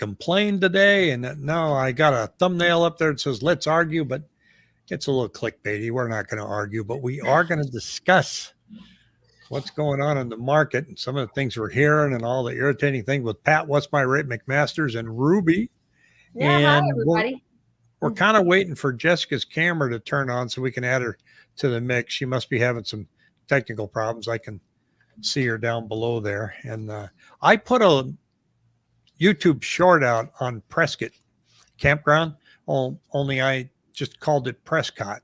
complain today. And no, I got a thumbnail up there that says, let's argue, but it's a little clickbaity. We're not going to argue, but we are going to discuss what's going on in the market and some of the things we're hearing and all the irritating things with Pat, What's My Rate, McMasters, and Ruby. Yeah, and hi, everybody. We're kind of waiting for Jessica's camera to turn on so we can add her to the mix. She must be having some technical problems. I can see her down below there. And I put a YouTube short out on Prescott Campground, only I just called it Prescott.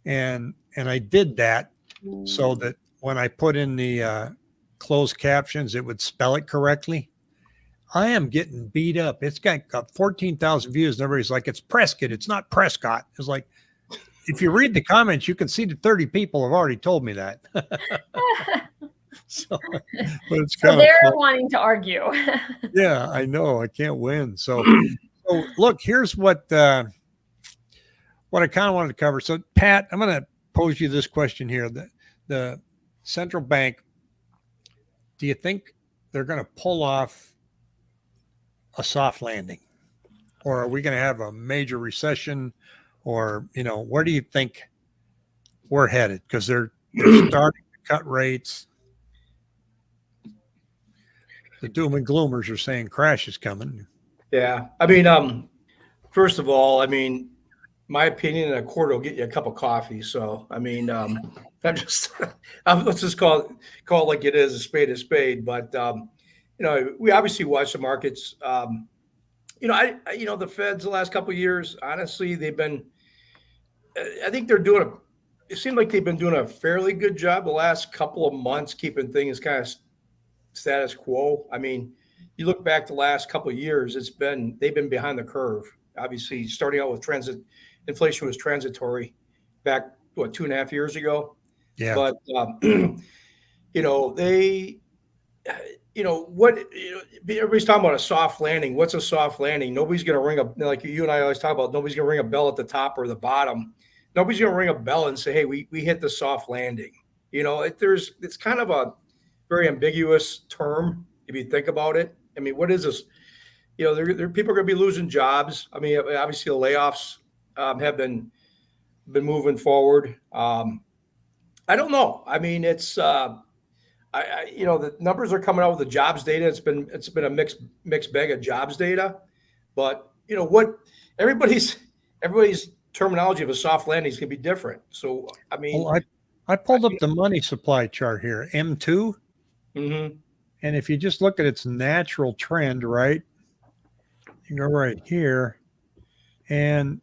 And I did that so that when I put in the closed captions, it would spell it correctly. I am getting beat up. It's got 14,000 views, and everybody's like, it's Prescott. It's not Prescott. It's like, if you read the comments, you can see that 30 people have already told me that. So they're wanting to argue. Yeah, I know. I can't win. So look, here's what I kind of wanted to cover. So, Pat, I'm going to pose you this question here. The central bank, do you think they're going to pull off a soft landing, or are we going to have a major recession, or where do you think we're headed? Because they're starting to cut rates. The doom and gloomers are saying crash is coming. Yeah, I mean, first of all, I mean, my opinion, a quarter will get you a cup of coffee. So I mean, let's just call it like it is, a spade. But we obviously watch the markets. The Feds the last couple of years, honestly, they've been. I think they're doing it seemed like they've been doing a fairly good job the last couple of months, keeping things kind of status quo. I mean, you look back the last couple of years, they've been behind the curve. Obviously, starting out with inflation was transitory back 2.5 years ago. Yeah. But everybody's talking about a soft landing. What's a soft landing? Nobody's going to ring like you and I always talk about. Nobody's going to ring a bell at the top or the bottom. Nobody's going to ring a bell and say, "Hey, we hit the soft landing." It's kind of a very ambiguous term if you think about it. I mean, what is this? People are going to be losing jobs. I mean, obviously the layoffs have been moving forward. I don't know. I mean, it's the numbers are coming out with the jobs data. It's been a mixed bag of jobs data, but what everybody's terminology of a soft landing is going to be different. So I mean, I pulled up the money supply chart here, M2. Mm-hmm. And if you just look at its natural trend, right, you go right here, and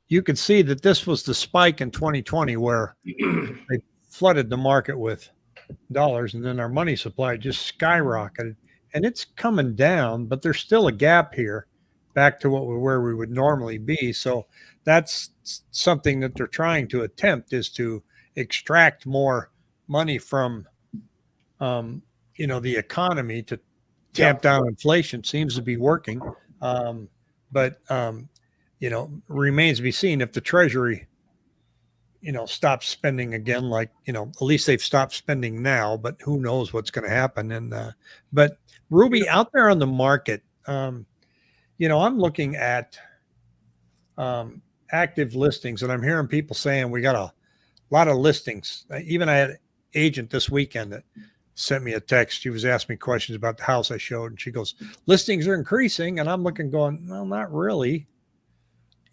you can see that this was the spike in 2020 where they flooded the market with dollars, and then our money supply just skyrocketed. And it's coming down, but there's still a gap here back to where we would normally be. So that's something that they're trying to attempt, is to extract more money from the economy to tamp down inflation. Seems to be working. But remains to be seen if the Treasury, stops spending again, like, at least they've stopped spending now, but who knows what's going to happen. And, but Ruby, out there on the market, I'm looking at active listings, and I'm hearing people saying we got a lot of listings. Even I had an agent this weekend that sent me a text. She was asking me questions about the house I showed, and she goes, listings are increasing. And I'm going, well, not really.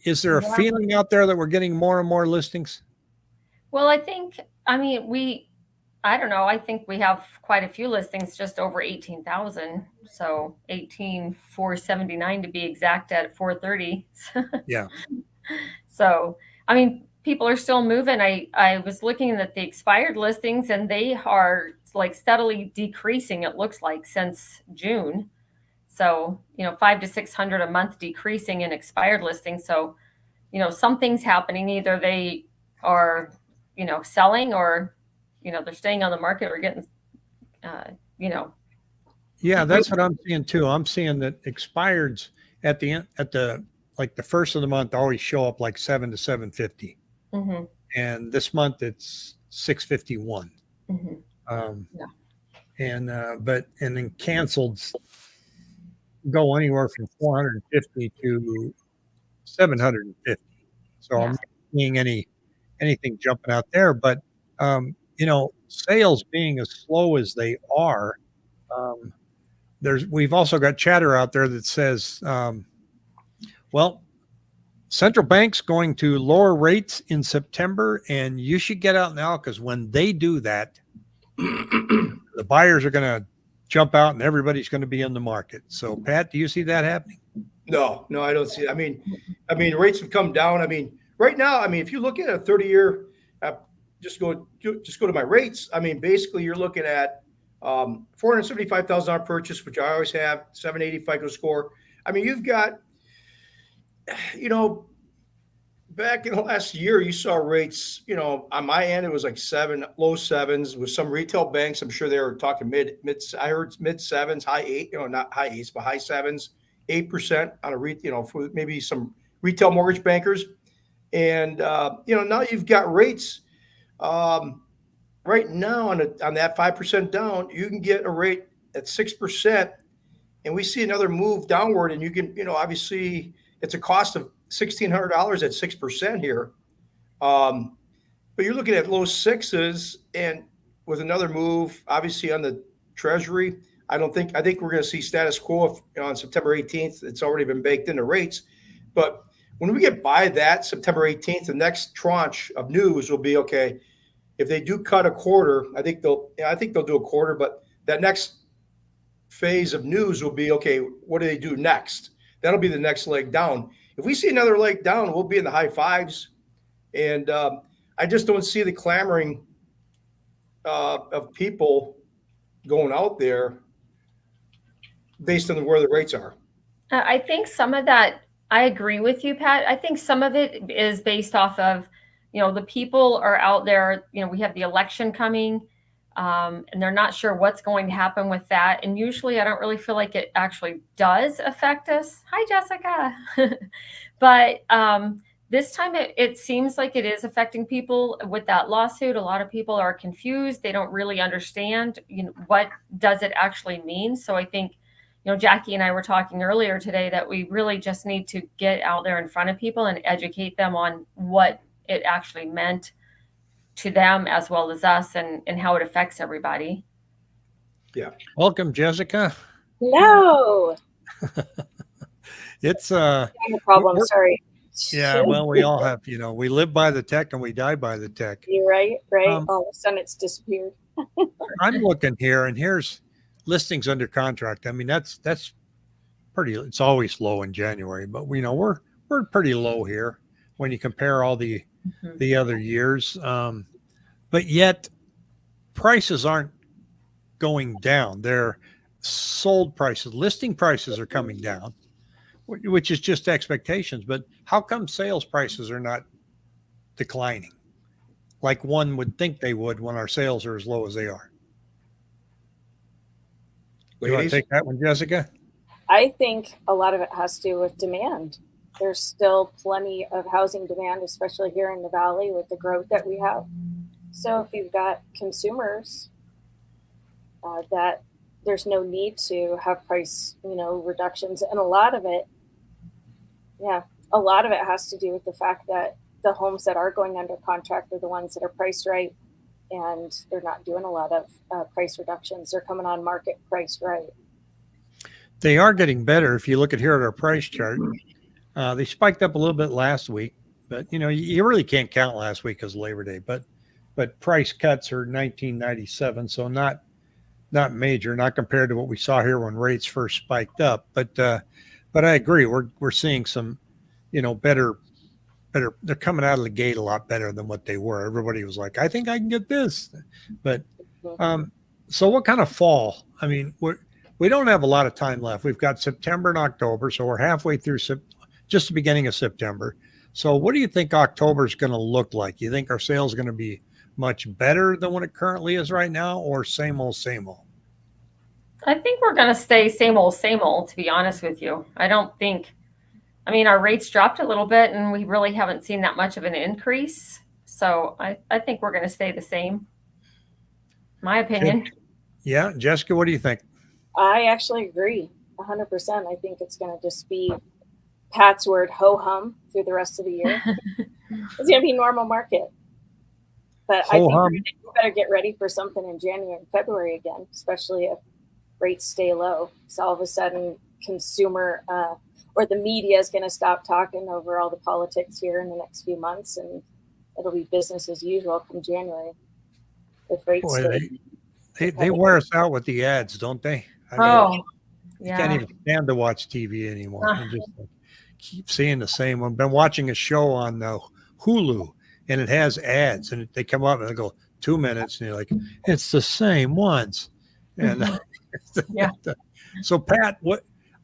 Is there a feeling out there that we're getting more and more listings? Well, I think we have quite a few listings, just over 18,000. So 18,479 to be exact at 4:30. Yeah. So, I mean, people are still moving. I was looking at the expired listings, and they are like steadily decreasing, it looks like, since June. So, 500 to 600 a month decreasing in expired listings. So, something's happening. Either they are, selling, or, they're staying on the market, or getting, Yeah, that's what I'm seeing too. I'm seeing that expireds at the first of the month always show up like 7 to 750. Mm-hmm. And this month it's 651. Mm-hmm. And then canceled, go anywhere from 450 to 750. So I'm Yeah. not seeing anything jumping out there. But sales being as slow as they are, um, we've also got chatter out there that says, well, central bank's going to lower rates in September, and you should get out now because when they do that, the buyers are going to jump out and everybody's going to be in the market. So, Pat, do you see that happening? No, I don't see it. I mean, rates have come down. I mean, right now, I mean, if you look at a 30-year, just go to my rates. I mean, basically, you're looking at $475,000 purchase, which I always have, 780 FICO score. I mean, you've got, back in the last year, you saw rates, on my end, it was like low sevens with some retail banks. I'm sure they were talking I heard mid sevens, high eight, not high eights, but high sevens, 8% on for maybe some retail mortgage bankers. And, now you've got rates, right now on that 5% down, you can get a rate at 6%. And we see another move downward, and you can, obviously it's a cost of $1,600 at 6% here. But you're looking at low sixes, and with another move, obviously on the Treasury, I think we're going to see status quo on September 18th. It's already been baked into rates. But when we get by that September 18th, the next tranche of news will be, okay, if they do cut a quarter, I think they'll do a quarter, but that next phase of news will be, okay, what do they do next? That'll be the next leg down. If we see another leg down, we'll be in the high fives. And I just don't see the clamoring of people going out there based on where the rates are. I think some of that, I agree with you, Pat. I think some of it is based off of, the people are out there, we have the election coming, and they're not sure what's going to happen with that. And usually I don't really feel like it actually does affect us. Hi, Jessica. But this time it seems like it is affecting people with that lawsuit. A lot of people are confused. They don't really understand, what does it actually mean? So I think, Jackie and I were talking earlier today that we really just need to get out there in front of people and educate them on what it actually meant to them as well as us, and how it affects everybody. Yeah. Welcome, Jessica. No. It's I have a problem. Sorry. Yeah, well, we all have, we live by the tech and we die by the tech. You're right. All of a sudden it's disappeared. I'm looking here, and here's listings under contract. I mean, that's pretty. It's always low in January, but we're pretty low here when you compare all the other years. But yet prices aren't going down. They're sold prices. Listing prices are coming down, which is just expectations. But how come sales prices are not declining like one would think they would when our sales are as low as they are? You want to take that one, Jessica? I think a lot of it has to do with demand. There's still plenty of housing demand, especially here in the Valley with the growth that we have. So if you've got consumers that there's no need to have price, reductions. And a lot of it has to do with the fact that the homes that are going under contract are the ones that are priced right, and they're not doing a lot of price reductions. They're coming on market priced right. They are getting better. If you look here at our price chart, they spiked up a little bit last week, but you really can't count last week as Labor Day. But price cuts are 1997, so not major, not compared to what we saw here when rates first spiked up. But I agree, we're seeing some, better. They're coming out of the gate a lot better than what they were. Everybody was like, I think I can get this. But so what kind of fall? I mean, we don't have a lot of time left. We've got September and October, so we're halfway through just the beginning of September. So what do you think October is going to look like? You think our sales are going to be much better than what it currently is right now, or same old, same old? I think we're going to stay same old, to be honest with you. Our rates dropped a little bit and we really haven't seen that much of an increase. So I think we're going to stay the same. My opinion. Yeah. Jessica, what do you think? I actually agree. 100%. I think it's going to just be Pat's word, ho hum, through the rest of the year. It's going to be normal market. But I think we better get ready for something in January and February again, especially if rates stay low. So all of a sudden, consumer or the media is going to stop talking over all the politics here in the next few months, and it'll be business as usual come January. If rates they wear us out with the ads, don't they? I mean, you can't even stand to watch TV anymore. And just keep seeing the same one. I've been watching a show on Hulu, and it has ads, and they come up and they go 2 minutes, and you're like, it's the same ones. And so, Pat, what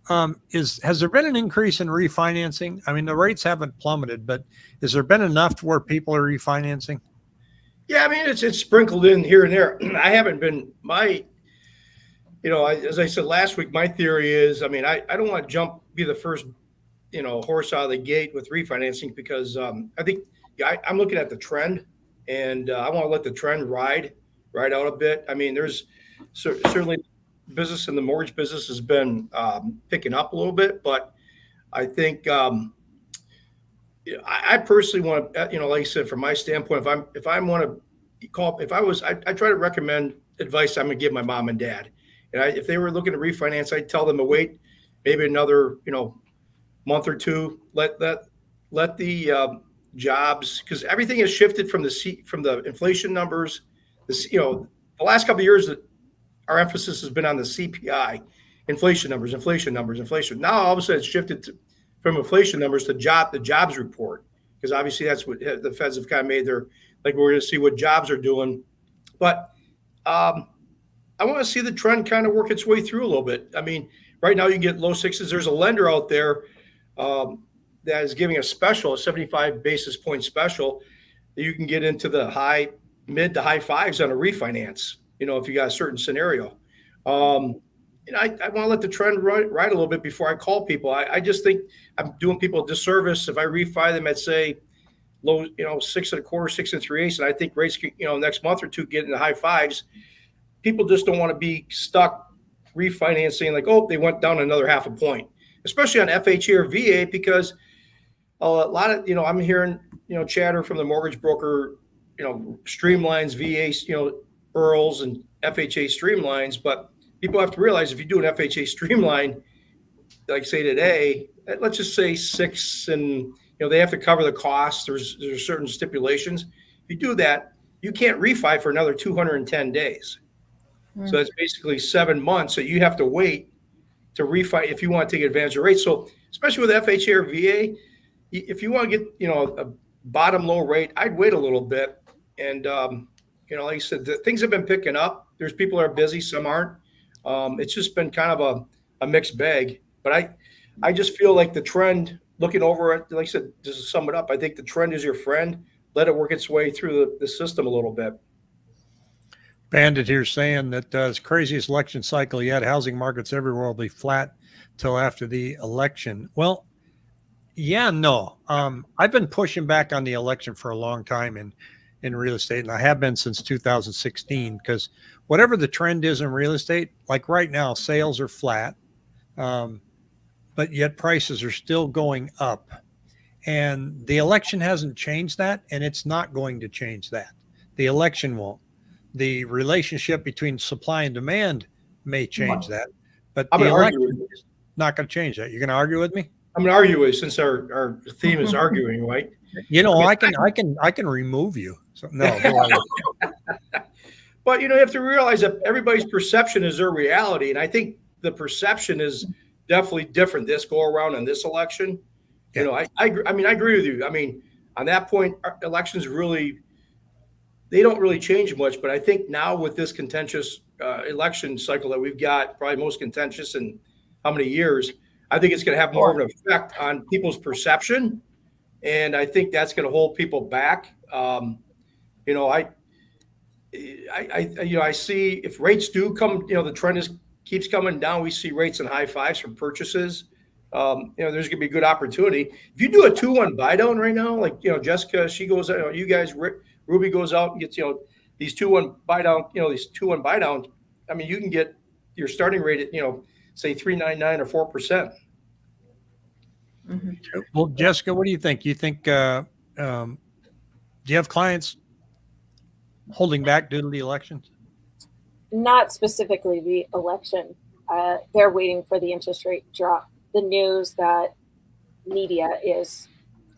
has there been an increase in refinancing? I mean, the rates haven't plummeted, but has there been enough to where people are refinancing? Yeah, I mean, it's sprinkled in here and there. I haven't been as I said last week, my theory is, I mean, I don't want to be the first, horse out of the gate with refinancing, because I think I'm looking at the trend, and I want to let the trend ride out a bit. I mean, there's certainly business in the mortgage business has been picking up a little bit, but I think I personally want to, like I said, from my standpoint, if I want to call, I try to recommend advice I'm going to give my mom and dad. And if they were looking to refinance, I'd tell them to wait maybe another, month or two. Let the jobs, because everything has shifted from the inflation numbers. The last couple of years, our emphasis has been on the CPI, inflation numbers. Now all of a sudden it's shifted from inflation numbers to the jobs report, because obviously that's what the Feds have kind of made their, like, we're going to see what jobs are doing. But I want to see the trend kind of work its way through a little bit. I mean, right now you can get low sixes. There's a lender out there that is giving a 75 basis point special that you can get into the mid to high fives on a refinance, if you got a certain scenario. I want to let the trend ride a little bit before I call people. I just think I'm doing people a disservice if I refi them at, say, low, 6 1/4, 6 3/8, and I think rates, next month or two get in the high fives. People just don't want to be stuck refinancing like, oh, they went down another half a point, especially on FHA or VA, because a lot of, I'm hearing, chatter from the mortgage broker, streamlines VA, IRRRLs and FHA streamlines. But people have to realize, if you do an FHA streamline, like say today, let's just say 6, and they have to cover the costs. There's certain stipulations. If you do that, you can't refi for another 210 days. So that's basically 7 months that you have to wait to refi if you want to take advantage of rates. So especially with FHA or VA, if you want to get a bottom low rate, I'd wait a little bit. And like I said, things have been picking up. There's people that are busy, some aren't. It's just been kind of a mixed bag. But I just feel like the trend, looking over it, like I said, just to sum it up, I think the trend is your friend. Let it work its way through the system a little bit. Bandit here saying that it's craziest election cycle yet. Housing markets everywhere will be flat till after the election. Well, yeah, no. I've been pushing back on the election for a long time in real estate, and I have been since 2016, because whatever the trend is in real estate, like right now, sales are flat, but yet prices are still going up. And the election hasn't changed that, and it's not going to change that. The election won't. The relationship between supply and demand may change that, but the election is not going to change that. You're going to argue with me? I'm going to argue with, since our theme is arguing, right? I can remove you. So no. But you have to realize that everybody's perception is their reality, and I think the perception is definitely different this go around in this election. Yeah. I agree with you. I mean, on that point, elections really, they don't really change much. But I think now with this contentious election cycle that we've got, probably most contentious in how many years, I think it's going to have more of an effect on people's perception. And I think that's going to hold people back. I see if rates do come, the trend keeps coming down. We see rates in high fives for purchases. There's going to be good opportunity. If you do a 2-1 buy down right now, like, Jessica, she goes, you guys, Ruby goes out and gets, these 2-1 buy down, I mean, you can get your starting rate at, say 3.99 or 4%. Mhm. Well, Jessica, what do you think? You think, do you have clients holding back due to the elections? Not specifically the election. They're waiting for the interest rate drop. The news that media is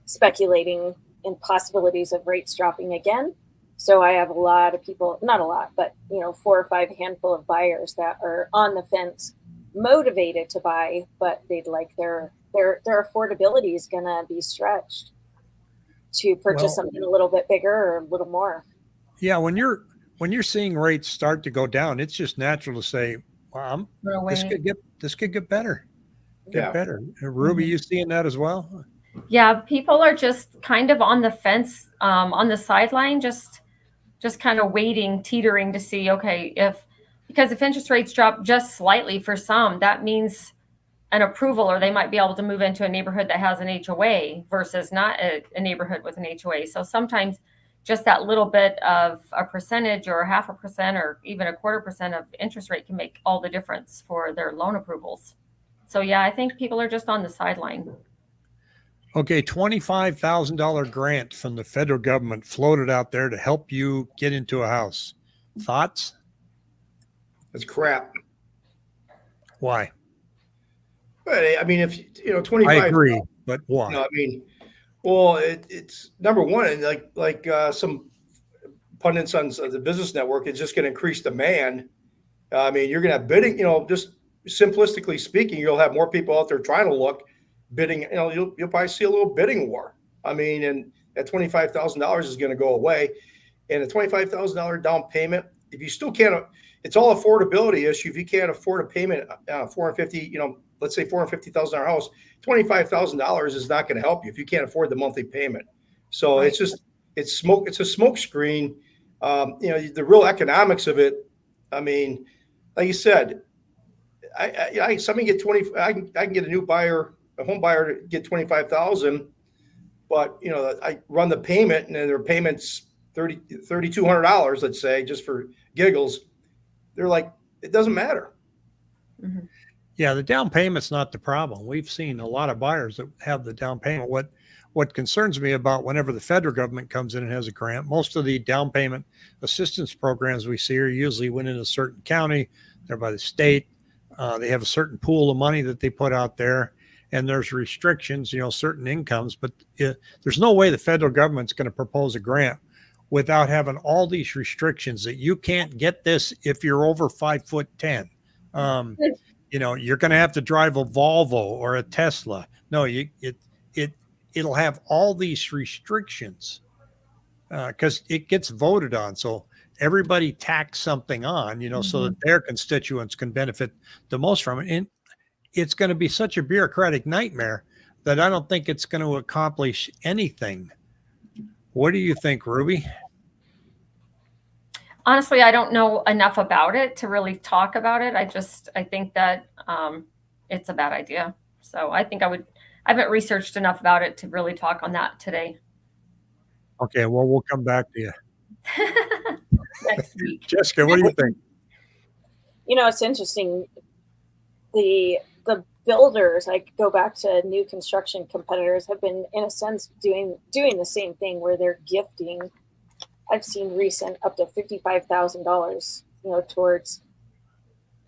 speculating in possibilities of rates dropping again. So I have a lot of people, not a lot, but 4 or 5 handful of buyers that are on the fence, motivated to buy, but they'd like their affordability is going to be stretched to purchase something a little bit bigger or a little more. Yeah, when you're seeing rates start to go down, it's just natural to say, well, this could get better. Get better. Ruby, you seeing that as well? Yeah, people are just kind of on the fence, on the sideline, just kind of waiting, teetering to see, okay, because if interest rates drop just slightly for some, that means an approval, or they might be able to move into a neighborhood that has an HOA versus not a neighborhood with an HOA. So sometimes just that little bit of a percentage or 0.5% or even 1/4% of interest rate can make all the difference for their loan approvals. So yeah, I think people are just on the sideline. Okay, $25,000 grant from the federal government floated out there to help you get into a house. Thoughts? That's crap. Why? But I mean, if 25, I agree, but why? I mean, well, it's number one, and like some pundits on the business network, it's just going to increase demand. I mean, you're going to have bidding. Just simplistically speaking, you'll have more people out there trying to look, bidding. You'll probably see a little bidding war. I mean, and that $25,000 is going to go away, and a $25,000 down payment. If you still can't, it's all affordability issue. If you can't afford a payment, $450, let's say $450,000 house, $25,000 is not going to help you if you can't afford the monthly payment. So Right. it's a smoke screen. The real economics of it. I mean, like you said, somebody get 20. I can get a home buyer to get 25,000, but I run the payment and then their payment's $3,200, let's say, just for giggles. They're like, it doesn't matter. Mhm. Yeah, the down payment's not the problem. We've seen a lot of buyers that have the down payment. What concerns me about whenever the federal government comes in and has a grant, most of the down payment assistance programs we see are usually within a certain county. They're by the state. They have a certain pool of money that they put out there, and there's restrictions, certain incomes. But there's no way the federal government's going to propose a grant without having all these restrictions that you can't get this if you're over 5'10". You're going to have to drive a Volvo or a Tesla. No, it'll have all these restrictions because it gets voted on. So everybody tacks something on, so that their constituents can benefit the most from it. And it's going to be such a bureaucratic nightmare that I don't think it's going to accomplish anything. What do you think, Ruby? Honestly, I don't know enough about it to really talk about it. I think that it's a bad idea. So I haven't researched enough about it to really talk on that today. Okay, well, we'll come back to you. Next week. Jessica, what do you think? It's interesting. The builders, I go back to new construction competitors, have been in a sense doing the same thing where they're gifting. I've seen recent up to $55,000, towards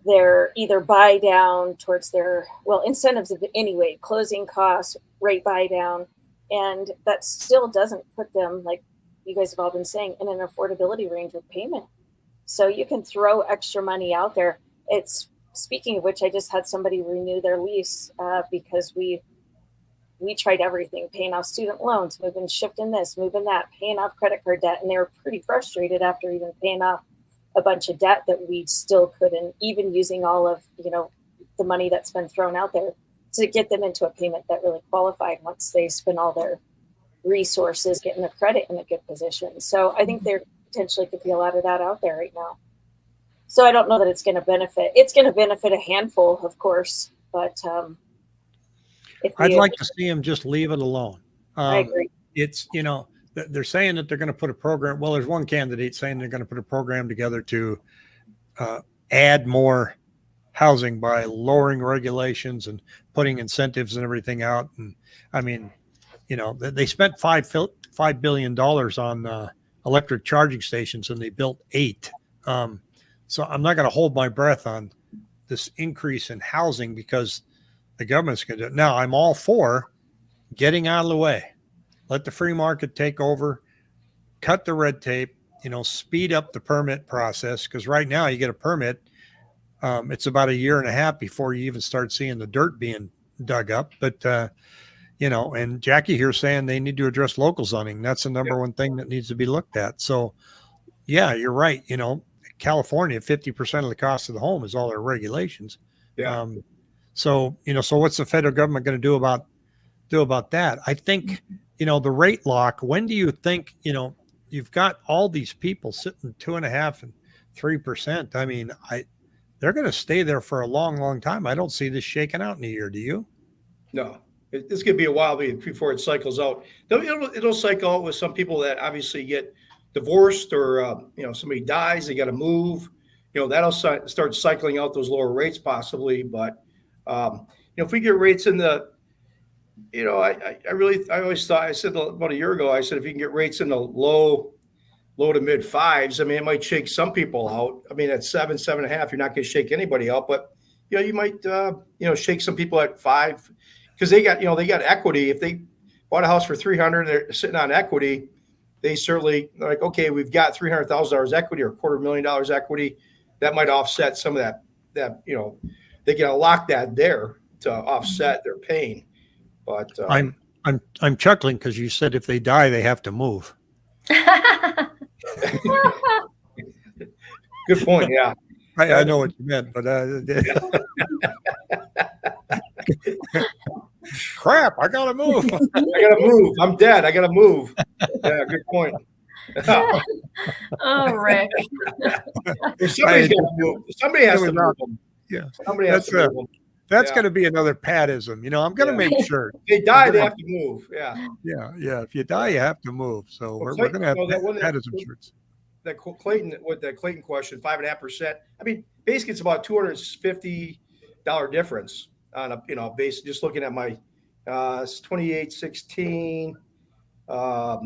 their either buy down, towards their incentives of anyway, closing costs, rate buy down, and that still doesn't put them, like you guys have all been saying, in an affordability range with payment. So you can throw extra money out there. It's speaking of which, I just had somebody renew their lease because we tried everything, paying off student loans, shifting this, moving that, paying off credit card debt. And they were pretty frustrated after even paying off a bunch of debt that we still couldn't, even using all of, the money that's been thrown out there to get them into a payment that really qualified once they spend all their resources getting their credit in a good position. So I think there potentially could be a lot of that out there right now. So I don't know that it's going to benefit. It's going to benefit a handful, of course, but I'd like to see them just leave it alone. I agree. It's, they're saying that they're going to put a program. Well, there's one candidate saying they're going to put a program together to add more housing by lowering regulations and putting incentives and everything out. And I mean, they spent $5 billion on electric charging stations, and they built 8. So I'm not going to hold my breath on this increase in housing because the government's going to do it. Now, I'm all for getting out of the way. Let the free market take over, cut the red tape, speed up the permit process. Because right now you get a permit, it's about 1.5 years before you even start seeing the dirt being dug up. But, and Jackie here saying they need to address local zoning. That's the number one thing that needs to be looked at. So, yeah, you're right. California, 50% of the cost of the home is all their regulations. Yeah. So what's the federal government going to do about that? I think, the rate lock, when do you think, you've got all these people sitting 2.5% and 3%. I mean, they're going to stay there for a long, long time. I don't see this shaking out in a year. Do you? No, it's going to be a while before it cycles out. It'll cycle out with some people that obviously get divorced or, somebody dies, they got to move, that'll start cycling out those lower rates possibly. But, if we get rates in the, I always thought, I said about 1 year ago, I said, if you can get rates in the low to mid 5s, I mean, it might shake some people out. I mean, at 7.5, you're not going to shake anybody out, but you might, shake some people at 5 because they got equity. If they bought a house for 300, they're sitting on equity. They certainly like, okay, we've got $300,000 equity or $250,000 equity. That might offset some of that, they can lock that there to offset their pain. But I'm chuckling because you said if they die, they have to move. Good point. Yeah. I know what you meant, but crap, I gotta move. I'm dead. I gotta move. Yeah, good point. Oh, Rick. Somebody's got to move. Somebody has to move them. Yeah, somebody has to move them. That's going to be another Patism. I'm going to make sure. If they die, they have to move. Yeah. Yeah. If you die, you have to move. So we're going to have Patism shirts. That Clayton question, 5.5%. I mean, basically, it's about $250 difference on a base. Just looking at my, it's 2816. About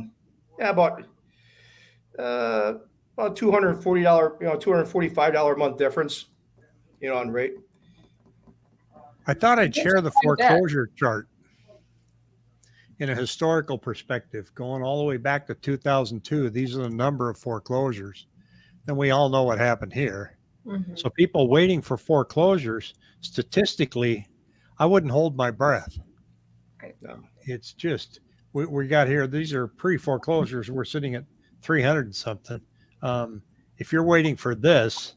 $240, $245 a month difference, on rate. I thought I'd share the foreclosure chart in a historical perspective, going all the way back to 2002. These are the number of foreclosures. Then we all know what happened here. Mm-hmm. So people waiting for foreclosures, statistically, I wouldn't hold my breath. Right. No. It's just, we got here, these are pre-foreclosures. We're sitting at 300 and something. If you're waiting for this,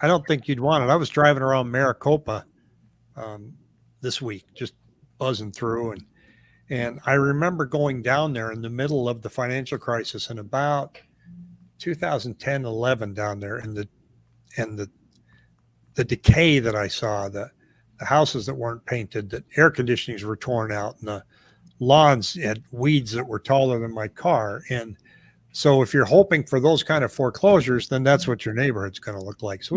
I don't think you'd want it. I was driving around Maricopa this week, just buzzing through. And I remember going down there in the middle of the financial crisis in about 2010, 11 down there, and the decay that I saw, the houses that weren't painted, the air conditionings were torn out, and the lawns had weeds that were taller than my car. And so if you're hoping for those kind of foreclosures, then that's what your neighborhood's going to look like. So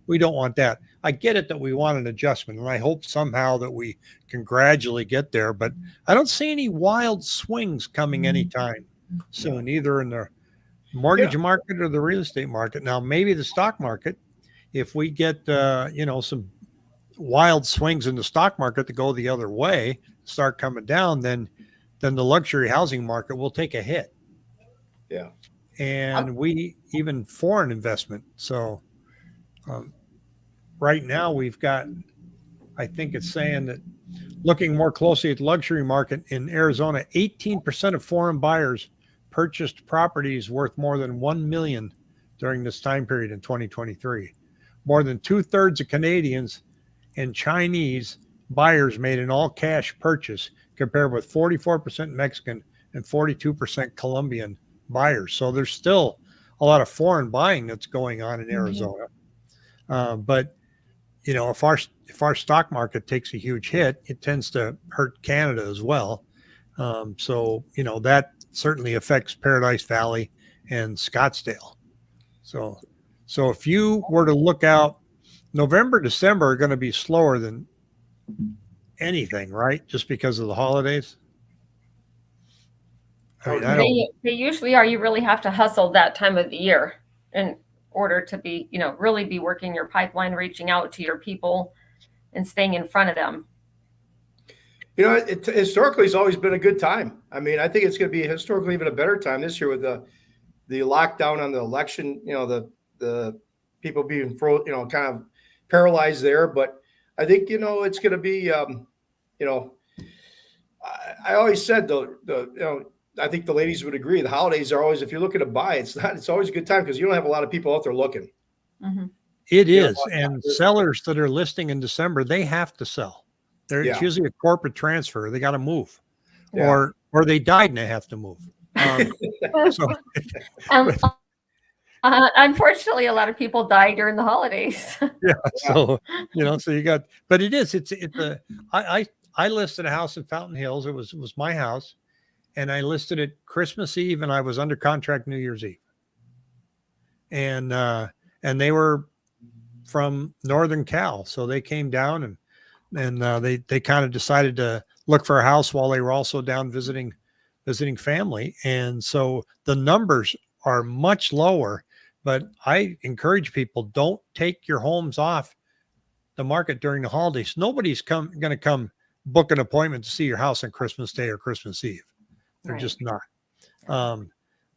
we don't want that. I get it that we want an adjustment, and I hope somehow that we can gradually get there, but I don't see any wild swings coming anytime soon, either in the mortgage market or the real estate market. Now, maybe the stock market, if we get, some wild swings in the stock market to go the other way, start coming down, then the luxury housing market will take a hit. Yeah. And even foreign investment. So right now we've got, I think it's saying that looking more closely at the luxury market in Arizona, 18% of foreign buyers purchased properties worth more than $1 million during this time period in 2023. More than 2/3 of Canadians and Chinese buyers made an all cash purchase, compared with 44% Mexican and 42% Colombian buyers. So there's still a lot of foreign buying that's going on in Arizona. But if our stock market takes a huge hit, it tends to hurt Canada as well. So that certainly affects Paradise Valley and Scottsdale. So if you were to look out November, December are going to be slower than anything, right? Just because of the holidays. I mean, I don't. They usually are. You really have to hustle that time of the year in order to be, really be working your pipeline, reaching out to your people and staying in front of them. Historically, it's always been a good time. I mean, I think it's going to be historically even a better time this year with the lockdown on the election. The people being kind of paralyzed there. But I think it's going to be. I always said though, I think the ladies would agree. The holidays are always, if you're looking to buy, it's always a good time because you don't have a lot of people out there looking. Mm-hmm. It is, and sellers that are listing in December, they have to sell. It's usually a corporate transfer. They got to move, or they died and they have to move. Unfortunately, a lot of people die during the holidays. So you got, but I listed a house in Fountain Hills. It was my house, and I listed it Christmas Eve, and I was under contract New Year's Eve, and they were from Northern Cal, so they came down and they kind of decided to look for a house while they were also down visiting family, and so the numbers are much lower. But I encourage people, don't take your homes off the market during the holidays. Nobody's going to come book an appointment to see your house on Christmas Day or Christmas Eve. They're just not.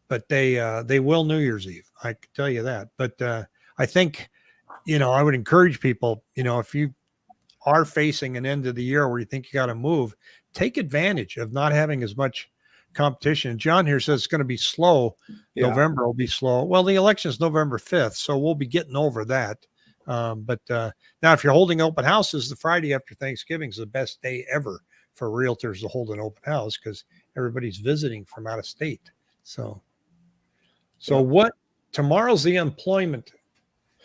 But they will New Year's Eve. I can tell you that. But I think, I would encourage people, if you are facing an end of the year where you think you got to move, take advantage of not having as much competition. John here says it's going to be slow. November will be slow. Well, the election is November 5th, so we'll be getting over that. But now if you're holding open houses, the Friday after Thanksgiving is the best day ever for realtors to hold an open house because everybody's visiting from out of state. So what tomorrow's the employment?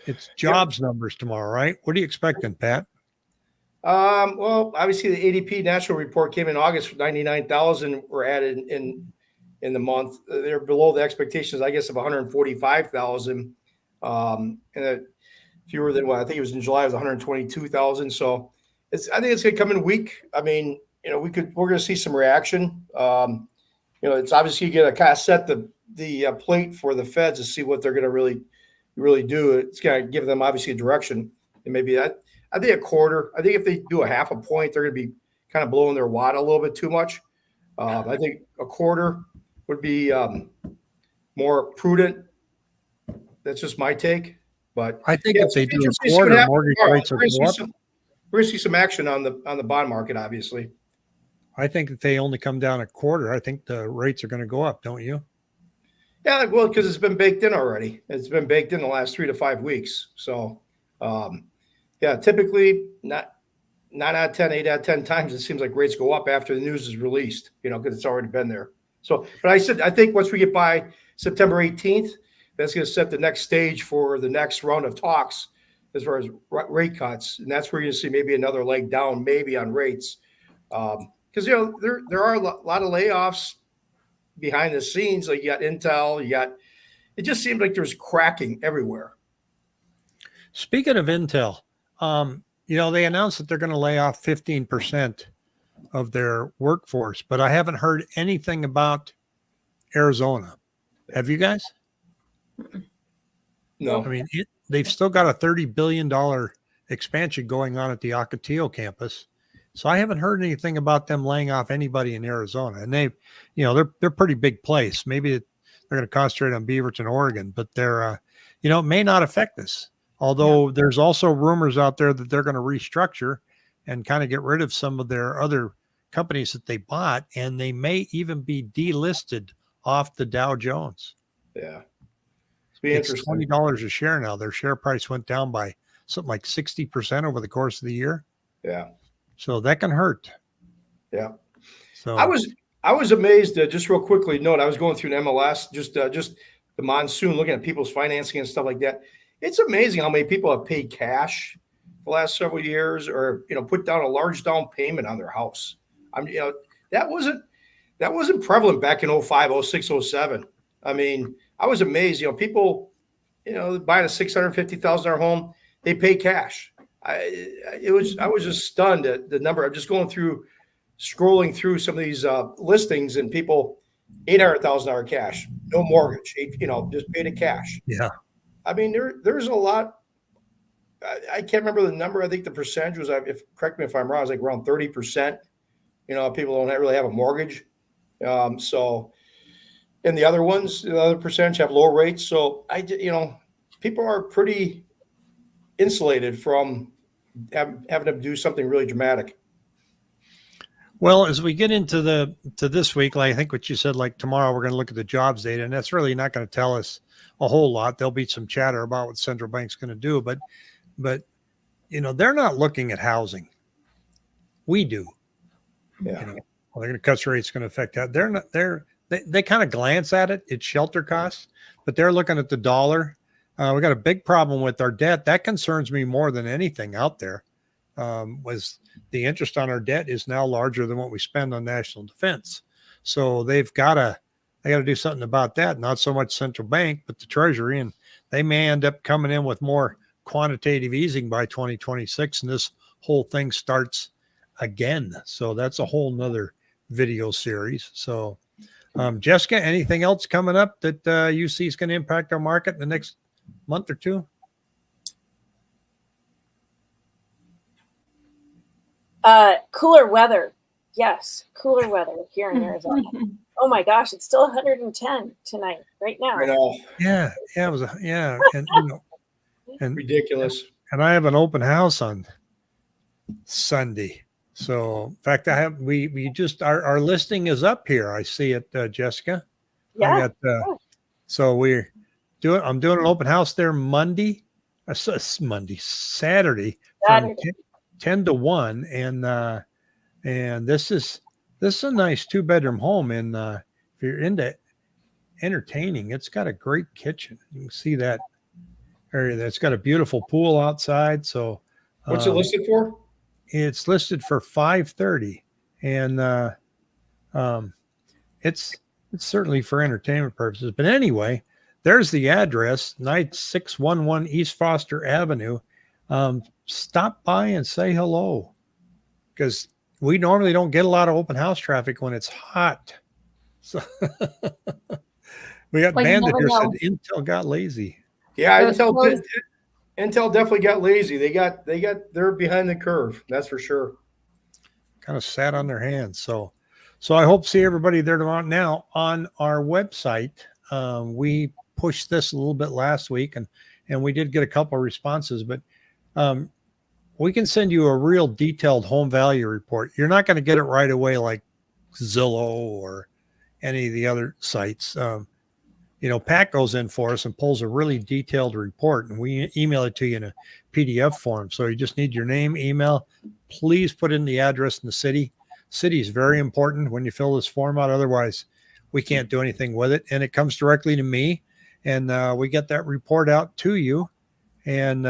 It's jobs numbers tomorrow, right? What are you expecting, Pat? Well, obviously the ADP national report came in August. 99,000 were added in the month. They're below the expectations, I guess, of 145,000. And fewer than what I think it was in July. It was 122,000. So I think it's going to come in weak. I mean, we're going to see some reaction. It's obviously going to kind of set the plate for the feds to see what they're going to really do. It's going to give them obviously a direction, and maybe that. I think a quarter. I think if they do a half a point, they're going to be kind of blowing their wad a little bit too much. I think a quarter would be more prudent. That's just my take. But I think if they do a quarter, mortgage rates will go up. We're going to see some action on the bond market, obviously. I think if they only come down a quarter, I think the rates are going to go up, don't you? Yeah, well, because it's been baked in already. It's been baked in the last 3 to 5 weeks. So, typically not 9 out of 10, 8 out of 10 times it seems like rates go up after the news is released, because it's already been there. So, but I think once we get by September 18th, that's going to set the next stage for the next round of talks as far as rate cuts. And that's where you're going to see maybe another leg down, maybe on rates. Because, there are a lot of layoffs behind the scenes. Like you got Intel, it just seemed like there's cracking everywhere. Speaking of Intel, they announced that they're going to lay off 15% of their workforce, but I haven't heard anything about Arizona. Have you guys? No. I mean, they've still got a $30 billion expansion going on at the Ocotillo campus. So I haven't heard anything about them laying off anybody in Arizona. And they're pretty big place. Maybe they're going to concentrate on Beaverton, Oregon, but they're, it may not affect us. Although there's also rumors out there that they're going to restructure and kind of get rid of some of their other companies that they bought, and they may even be delisted off the Dow Jones. Yeah. It's $20 a share now. Their share price went down by something like 60% over the course of the year. Yeah. So that can hurt. Yeah. So I was amazed. Just real quickly note, I was going through an MLS, just the monsoon, looking at people's financing and stuff like that. It's amazing how many people have paid cash the last several years, or put down a large down payment on their house. I mean, that wasn't prevalent back in 05, 06, 07. I mean, I was amazed. People, buying a $650,000 home, they pay cash. I was just stunned at the number. I'm just scrolling through some of these listings, and people $800,000 cash, no mortgage, just paid it cash. Yeah. I mean, there's a lot. I can't remember the number. I think the percentage was, correct me if I'm wrong, it was like around 30%. People don't really have a mortgage. So, and the other ones, the other percentage have low rates. So people are pretty insulated from having to do something really dramatic. Well, as we get into this week, like I think what you said, like tomorrow we're going to look at the jobs data, and that's really not going to tell us a whole lot. There'll be some chatter about what central bank's going to do, but they're not looking at housing. We do. Yeah. They're going to cut rates, going to affect that. They're not. They kind of glance at it. It's shelter costs, but they're looking at the dollar. We got a big problem with our debt. That concerns me more than anything out there. Was the interest on our debt is now larger than what we spend on national defense. So they got to do something about that. Not so much central bank, but the Treasury, and they may end up coming in with more quantitative easing by 2026, and this whole thing starts again. So that's a whole nother video series. So Jessica, anything else coming up that you see is going to impact our market in the next month or two? Cooler weather. Yes, cooler weather here in Arizona. Oh my gosh, it's still 110 tonight, right now. I know. Yeah, it was and Ridiculous. And I have an open house on Sunday. So in fact, we just our listing is up here. I see it, Jessica. Yeah. So I'm doing an open house there Saturday from 10 to 1, and this is a nice 2-bedroom home. And if you're into entertaining, it's got a great kitchen. You can see that area. That's got a beautiful pool outside. So what's it listed for? It's listed for $530, and it's certainly for entertainment purposes. But anyway, there's the address, 9611 East Foster Avenue. Stop by and say hello, because we normally don't get a lot of open house traffic when it's hot. So we got Bandit here said Intel got lazy. Yeah, Intel definitely got lazy. They're behind the curve. That's for sure. Kind of sat on their hands. So I hope to see everybody there tomorrow. Now on our website, we pushed this a little bit last week, and we did get a couple of responses, but we can send you a real detailed home value report. You're not going to get it right away like Zillow or any of the other sites. Pat goes in for us and pulls a really detailed report, and we email it to you in a PDF form. So you just need your name, email. Please put in the address and the city. City is very important when you fill this form out. Otherwise, we can't do anything with it. And it comes directly to me, and we get that report out to you. And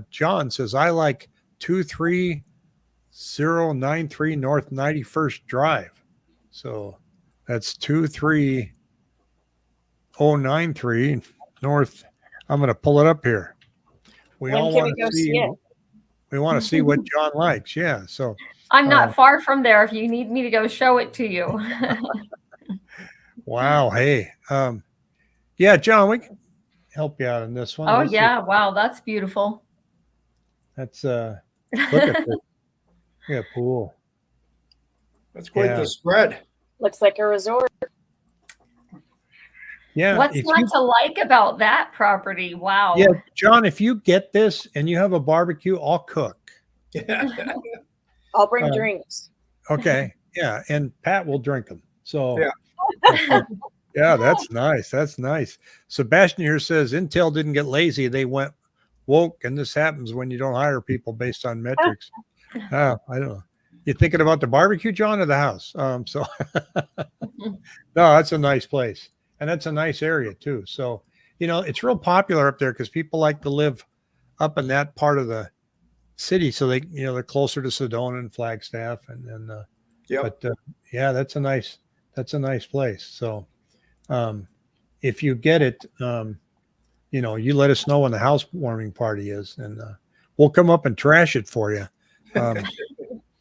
John says, I like 23093 North 91st Drive. So that's 23093 North. I'm going to pull it up here. We all want to see it. We want to see what John likes. Yeah. So I'm not far from there if you need me to go show it to you. Wow. Hey. Yeah, John, we can help you out on this one. Oh, yeah. Wow. That's beautiful. That's look at this. Yeah, pool. That's quite the spread. Looks like a resort. Yeah. What's not to like about that property? Wow. Yeah, John, if you get this and you have a barbecue, I'll cook. I'll bring drinks. Okay. Yeah. And Pat will drink them. So yeah. Yeah, that's nice. That's nice. Sebastian here says Intel didn't get lazy. They went woke. And this happens when you don't hire people based on metrics. I don't know. You thinking about the barbecue, John, or the house? No, that's a nice place. And that's a nice area too. So, it's real popular up there because people like to live up in that part of the city. So they're closer to Sedona and Flagstaff. But yeah, that's a nice place. So, if you get it, you let us know when the housewarming party is, and we'll come up and trash it for you.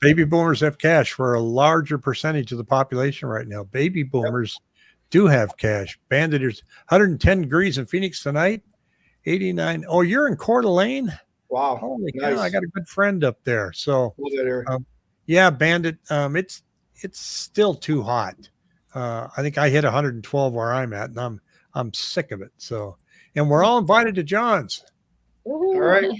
Baby boomers have cash for a larger percentage of the population right now. Baby boomers do have cash. Banditers, 110 degrees in Phoenix tonight, 89. Oh, you're in Coeur d'Alene? Wow. Holy Nice. cow, I got a good friend up there. So, Love that area. yeah, Bandit, it's still too hot. I think I hit 112 where I'm at, and I'm sick of it. So, and we're all invited to John's. All right.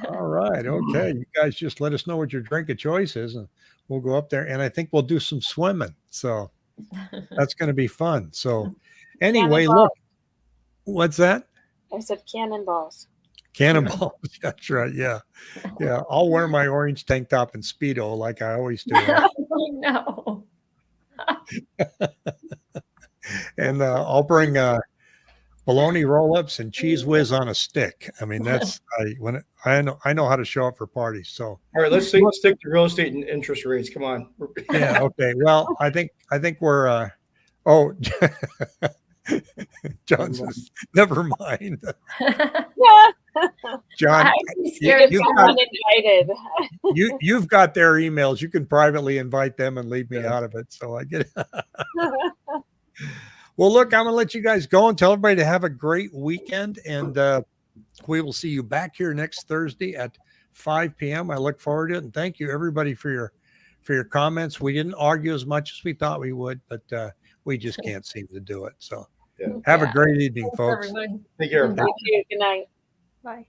All right. Okay. You guys just let us know what your drink of choice is, and we'll go up there. And I think we'll do some swimming. So that's going to be fun. So anyway, Cannonball. look, what's that? I said cannonballs. Cannonballs. That's right. Yeah. Yeah. I'll wear my orange tank top and Speedo like I always do. No. And I'll bring bologna roll-ups and cheese whiz on a stick. I mean, that's I know how to show up for parties. So All right, let's stick to real estate and interest rates. Come on. yeah, okay. Well, I think we're oh John says, never mind. Yeah. John, I'm scared. you've I'm got, uninvited. you've got their emails. You can privately invite them and leave me out of it. So I get it. Well, look, I'm going to let you guys go and tell everybody to have a great weekend. And we will see you back here next Thursday at 5 p.m. I look forward to it. And thank you, everybody, for your comments. We didn't argue as much as we thought we would, but we just can't seem to do it. So have a great evening, Thanks, folks. everyone. Take care. Thank you. Good night. Bye.